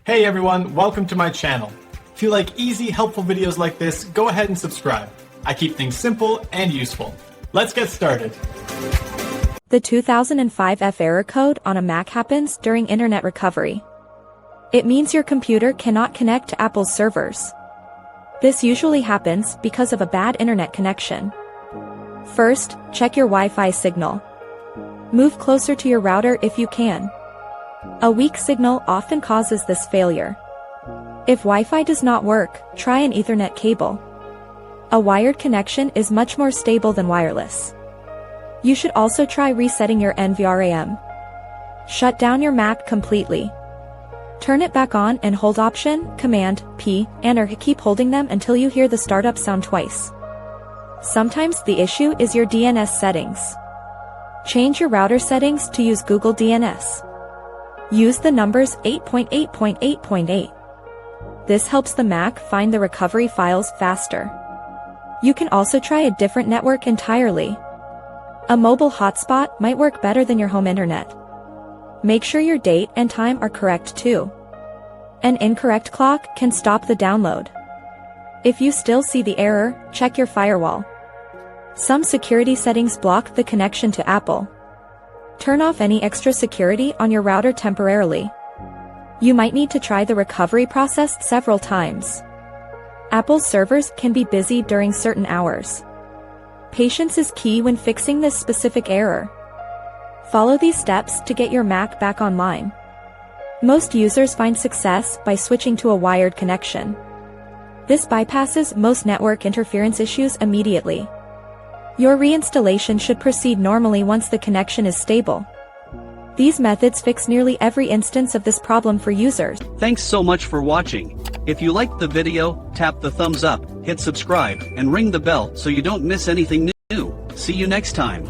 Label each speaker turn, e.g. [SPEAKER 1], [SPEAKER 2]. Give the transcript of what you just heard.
[SPEAKER 1] Hey everyone, welcome to my channel. If you like easy, helpful videos like this, go ahead and subscribe. I keep things simple and useful. Let's get started.
[SPEAKER 2] The 2005F error code on a Mac happens during internet recovery. It means your computer cannot connect to Apple's servers. This usually happens because of a bad internet connection. First, check your Wi-Fi signal. Move closer to your router if you can. A weak signal often causes this failure. If Wi-Fi does not work, try an Ethernet cable. A wired connection is much more stable than wireless. You should also try resetting your NVRAM. Shut down your Mac completely. Turn it back on and hold Option, Command, P, and or keep holding them until you hear the startup sound twice. Sometimes the issue is your DNS settings. Change your router settings to use Google DNS. Use the numbers 8.8.8.8. This helps the Mac find the recovery files faster. You can also try a different network entirely. A mobile hotspot might work better than your home internet. Make sure your date and time are correct too. An incorrect clock can stop the download. If you still see the error, check your firewall. Some security settings block the connection to Apple. Turn off any extra security on your router temporarily. You might need to try the recovery process several times. Apple's servers can be busy during certain hours. Patience is key when fixing this specific error. Follow these steps to get your Mac back online. Most users find success by switching to a wired connection. This bypasses most network interference issues immediately. Your reinstallation should proceed normally once the connection is stable. These methods fix nearly every instance of this problem for users.
[SPEAKER 3] Thanks so much for watching. If you liked the video, tap the thumbs up, hit subscribe, and ring the bell so you don't miss anything new. See you next time.